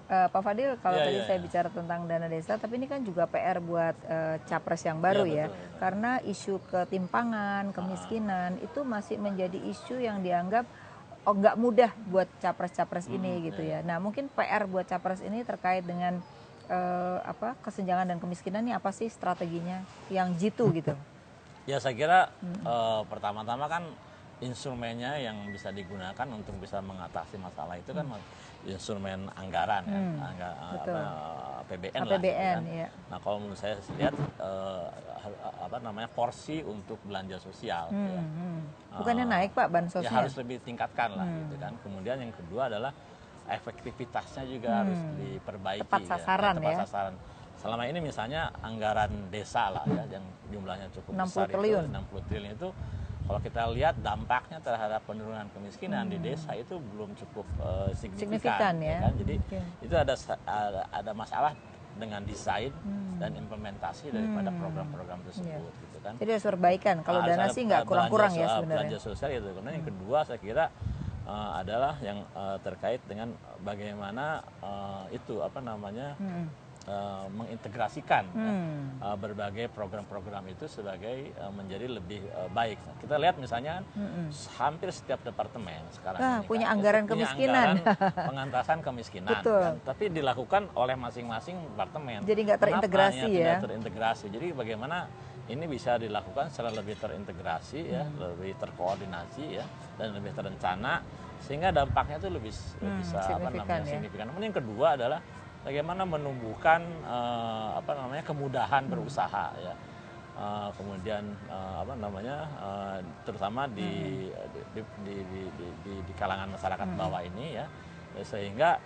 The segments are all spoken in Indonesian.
Pak Fadil, kalau Iya, tadi iya, saya iya. bicara tentang dana desa, tapi ini kan juga PR buat capres yang baru ya, Iya, betul. karena isu ketimpangan, kemiskinan itu masih menjadi isu yang dianggap nggak mudah buat capres-capres ini gitu Iya, ya. Nah mungkin PR buat capres ini terkait dengan kesenjangan dan kemiskinan ini apa sih strateginya yang jitu gitu? ya saya kira pertama-tama kan instrumennya yang bisa digunakan untuk bisa mengatasi masalah itu kan instrumen anggaran ya, betul. APBN lah gitu APBN, kan. ya. Nah kalau menurut saya lihat apa namanya porsi untuk belanja sosial ya. Bukannya naik Pak Ya bansosnya? harus lebih tingkatkan lah gitu kan. Kemudian yang kedua adalah efektivitasnya juga harus diperbaiki. Tepat sasaran tepat ya. sasaran. Selama ini misalnya anggaran desa lah ya yang jumlahnya cukup 60 besar triliun. itu 60 triliun itu kalau kita lihat dampaknya terhadap penurunan kemiskinan di desa itu belum cukup signifikan ya. kan. Jadi itu ada masalah dengan desain dan implementasi daripada program-program tersebut gitu kan. Jadi harus perbaikan. Kalau dana sih nggak kurang-kurang ya sebenarnya. Belanja sosial itu. Kemudian yang kedua saya kira adalah yang terkait dengan bagaimana itu apa namanya mengintegrasikan berbagai program-program itu sebagai menjadi lebih baik. Kita lihat misalnya hampir setiap departemen sekarang ini punya kan, anggaran punya kemiskinan, anggaran pengentasan kemiskinan, kan? Tapi dilakukan oleh masing-masing departemen. Jadi nggak terintegrasi ya? Tidak terintegrasi. Jadi bagaimana ini bisa dilakukan secara lebih terintegrasi ya, lebih terkoordinasi ya, dan lebih terencana sehingga dampaknya itu lebih bisa signifikan, signifikan. Kemudian yang kedua adalah bagaimana menumbuhkan kemudahan berusaha ya. Kemudian terutama di kalangan masyarakat bawah ini ya, sehingga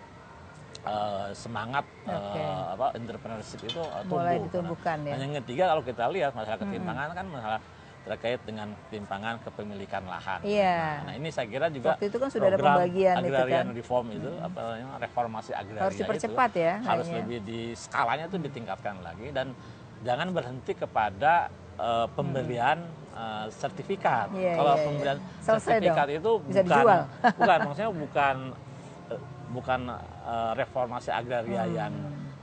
semangat entrepreneurship itu mulai tumbuh. ditumbuhkan ya. Yang ketiga kalau kita lihat masalah ketimpangan kan masalah terkait dengan ketimpangan kepemilikan lahan. Iya. Nah ini saya kira juga waktu itu kan sudah ada pembagian agrarian itu kan. Reform itu apa namanya reformasi agraria harus dipercepat itu, ya. Harus lebih di skalanya itu ditingkatkan lagi dan jangan berhenti kepada pemberian sertifikat. Kalau pemberian sertifikat itu bisa dijual. maksudnya bukan reformasi agraria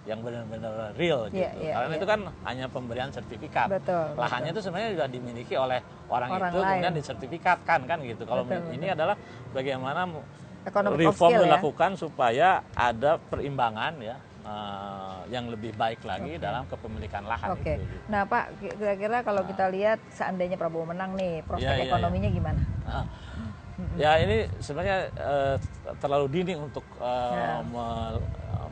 yang benar-benar real gitu. Karena itu kan hanya pemberian sertifikat. Lahannya itu sebenarnya sudah dimiliki oleh orang itu lain. Kemudian disertifikatkan kan gitu. Kalau ini adalah bagaimana reform dilakukan supaya ada perimbangan ya yang lebih baik lagi dalam kepemilikan lahan itu. Gitu. Nah Pak, kira-kira kalau kita lihat seandainya Prabowo menang nih, prospek ekonominya gimana? Ya ini sebenarnya terlalu dini untuk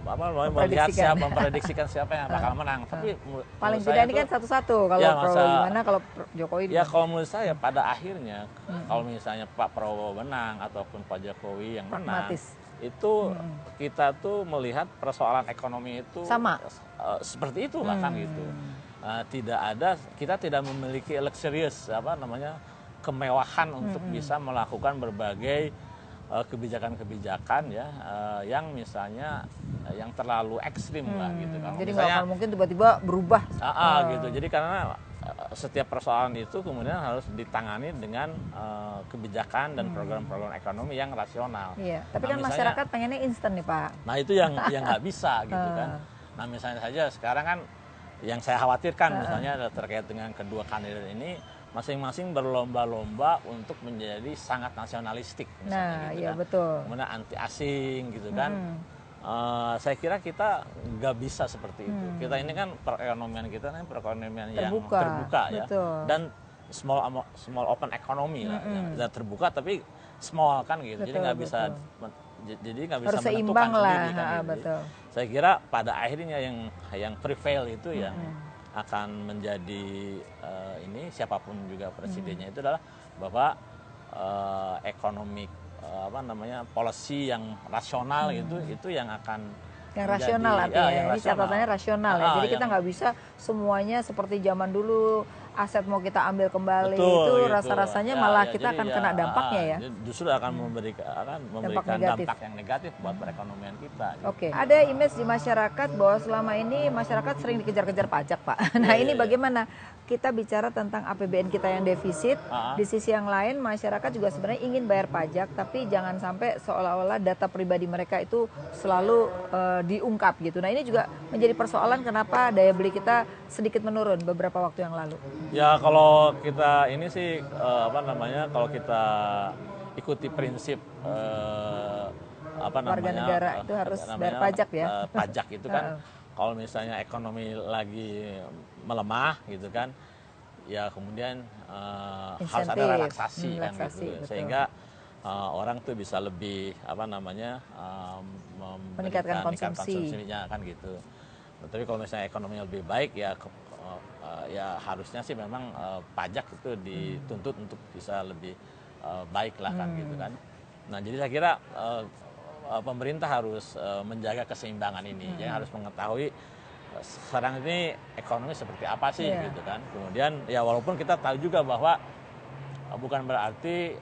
memprediksikan siapa yang bakal menang. Tapi paling tidak ini kan satu-satu. Kalau Prabowo gimana, kalau Jokowi gimana? Ya kalau menurut saya pada akhirnya kalau misalnya Pak Prabowo menang ataupun Pak Jokowi yang menang, itu kita tuh melihat persoalan ekonomi itu sama seperti itu bahkan gitu. Kita tidak memiliki luxurious kemewahan untuk bisa melakukan berbagai kebijakan-kebijakan ya yang misalnya yang terlalu ekstrim lah gitu. Jadi nggak akan mungkin tiba-tiba berubah. Gitu. Jadi karena setiap persoalan itu kemudian harus ditangani dengan kebijakan dan program-program ekonomi yang rasional. Iya. Tapi kan masyarakat pengennya instan nih Pak. Nah itu yang nggak bisa gitu kan. Nah misalnya saja sekarang kan yang saya khawatirkan misalnya terkait dengan kedua kandidat ini masing-masing berlomba-lomba untuk menjadi sangat nasionalistik misalnya gitu kan. Betul. Kemudian anti asing gitu kan. Saya kira kita nggak bisa seperti itu. Kita ini kan perekonomian kita kan perekonomian yang terbuka ya. Dan small open economy lah. Ya, terbuka tapi small kan gitu. Jadi nggak bisa harus seimbang lah. Sendiri, kan, gitu. Saya kira pada akhirnya yang prevail itu yang akan menjadi siapapun juga presidennya itu adalah bahwa ekonomi policy yang rasional itu yang akan yang rasional artinya. Ini catatannya rasional ya. Jadi kita nggak bisa semuanya seperti zaman dulu aset mau kita ambil kembali, betul, itu gitu. rasa-rasanya malah kita akan kena dampaknya ya. Justru akan memberikan dampak yang negatif buat perekonomian kita. Gitu. Oke, ada image di masyarakat bahwa selama ini masyarakat sering dikejar-kejar pajak, Pak. Nah, ini bagaimana kita bicara tentang APBN kita yang defisit, di sisi yang lain masyarakat juga sebenarnya ingin bayar pajak, tapi jangan sampai seolah-olah data pribadi mereka itu selalu diungkap gitu. Nah, ini juga menjadi persoalan kenapa daya beli kita sedikit menurun beberapa waktu yang lalu. Ya, kalau kita ini sih kalau kita ikuti prinsip warga negara itu harus bayar pajak ya. Pajak itu kan kalau misalnya ekonomi lagi melemah gitu kan, ya kemudian harus ada relaksasi kan gitu, sehingga orang tuh bisa lebih meningkatkan konsumsinya kan gitu. Tapi kalau misalnya ekonominya lebih baik ya ya harusnya sih memang pajak itu dituntut untuk bisa lebih baik lah kan gitu kan. Nah jadi saya kira pemerintah harus menjaga keseimbangan ini, jadi harus mengetahui sekarang ini ekonomi seperti apa sih gitu kan. Kemudian ya walaupun kita tahu juga bahwa bukan berarti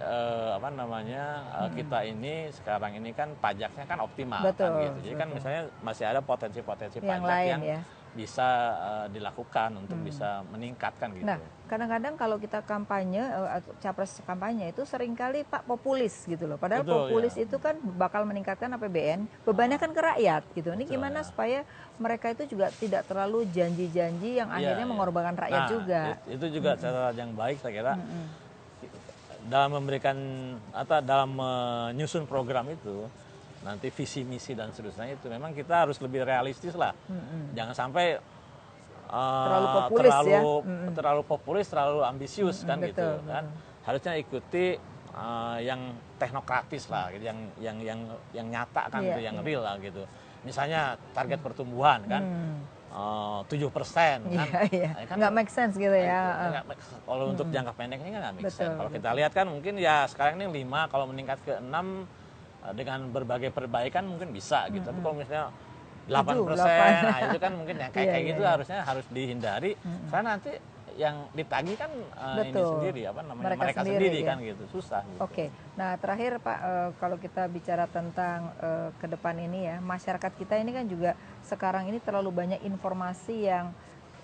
kita ini sekarang ini kan pajaknya kan optimal. Betul, kan gitu. Jadi kan misalnya masih ada potensi-potensi pajak yang bisa dilakukan untuk bisa meningkatkan gitu. Nah, kadang-kadang kalau kita kampanye atau capres kampanye itu seringkali Pak populis gitu loh. Padahal populis itu kan bakal meningkatkan APBN, bebannya kan ke rakyat gitu. Ini gimana supaya mereka itu juga tidak terlalu janji-janji yang akhirnya mengorbankan rakyat juga. Itu juga cara yang baik saya kira. Dalam memberikan atau dalam menyusun program itu nanti visi misi dan seterusnya itu memang kita harus lebih realistis lah. Jangan sampai terlalu populis, terlalu ambisius kan gitu kan. Harusnya ikuti yang teknokratis lah, gitu, yang nyata kan gitu, yang real lah gitu. Misalnya target pertumbuhan kan 7% kan, kan nggak make sense gitu ya. Kalau untuk jangka pendek ini kan nggak make sense. Kalau kita lihat kan mungkin ya sekarang ini 5, kalau meningkat ke 6 dengan berbagai perbaikan mungkin bisa gitu. Tapi kalau misalnya 8%, nah itu kan mungkin yang kayak gitu harus dihindari, karena nanti yang ditagih kan ini sendiri mereka sendiri kan gitu, susah gitu. Oke. Nah, terakhir Pak, kalau kita bicara tentang ke depan ini ya, masyarakat kita ini kan juga sekarang ini terlalu banyak informasi yang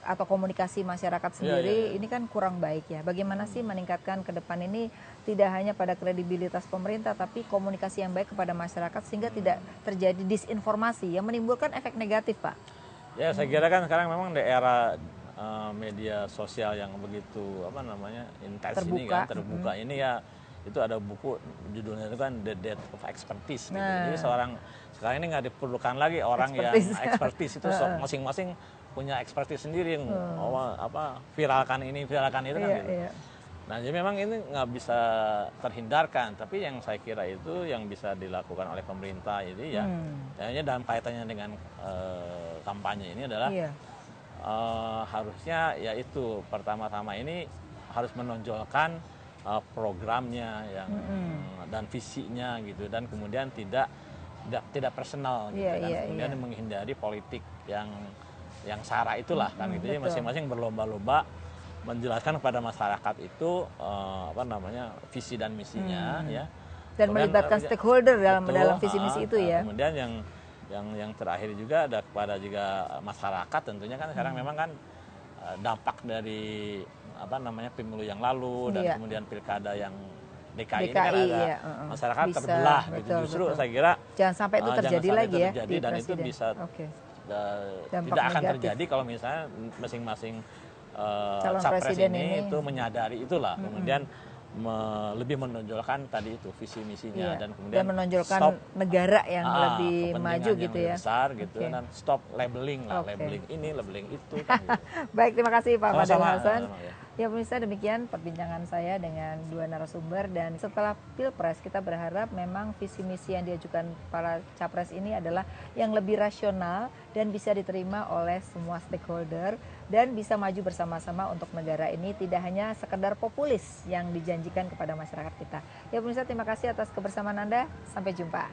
atau komunikasi masyarakat sendiri ini kan kurang baik ya. Bagaimana sih meningkatkan ke depan ini tidak hanya pada kredibilitas pemerintah tapi komunikasi yang baik kepada masyarakat sehingga tidak terjadi disinformasi yang menimbulkan efek negatif, Pak? Ya, saya kira kan sekarang memang di era media sosial yang begitu intens ini kan, terbuka ini ya, itu ada buku judulnya itu kan The Death of Expertise gitu. Jadi sekarang ini nggak diperlukan lagi orang yang expertise itu masing-masing punya expertise sendiri, viralkan ini viralkan itu kan gitu. Nah jadi memang ini nggak bisa terhindarkan, tapi yang saya kira itu yang bisa dilakukan oleh pemerintah ini ya, kayaknya dalam kaitannya dengan kampanye ini adalah harusnya yaitu pertama-tama ini harus menonjolkan programnya yang dan visinya gitu, dan kemudian tidak personal gitu kemudian menghindari politik yang sara itulah kan gitu. Jadi masing-masing berlomba-lomba menjelaskan kepada masyarakat itu visi dan misinya ya, dan kemudian melibatkan stakeholder dalam visi misi itu ya. Kemudian yang terakhir juga ada kepada juga masyarakat tentunya kan sekarang memang kan dampak dari pemilu yang lalu dan kemudian pilkada yang DKI ini kan ada masyarakat terbelah gitu. Justru saya kira jangan sampai itu terjadi lagi ya di dan itu bisa tidak akan terjadi kalau misalnya masing-masing capres ini itu menyadari itulah, kemudian lebih menonjolkan tadi itu visi misinya dan kemudian menonjolkan negara yang lebih maju yang gitu lebih ya. Besar gitu dan stop labeling lah, labeling ini, labeling itu kan gitu. Baik, terima kasih Pak Mardhani Hasan. Ya. Ya pemirsa, demikian perbincangan saya dengan dua narasumber, dan setelah Pilpres kita berharap memang visi misi yang diajukan para capres ini adalah yang lebih rasional dan bisa diterima oleh semua stakeholder dan bisa maju bersama-sama untuk negara ini, tidak hanya sekedar populis yang dijanjikan kepada masyarakat kita. Ya pemirsa, terima kasih atas kebersamaan Anda. Sampai jumpa.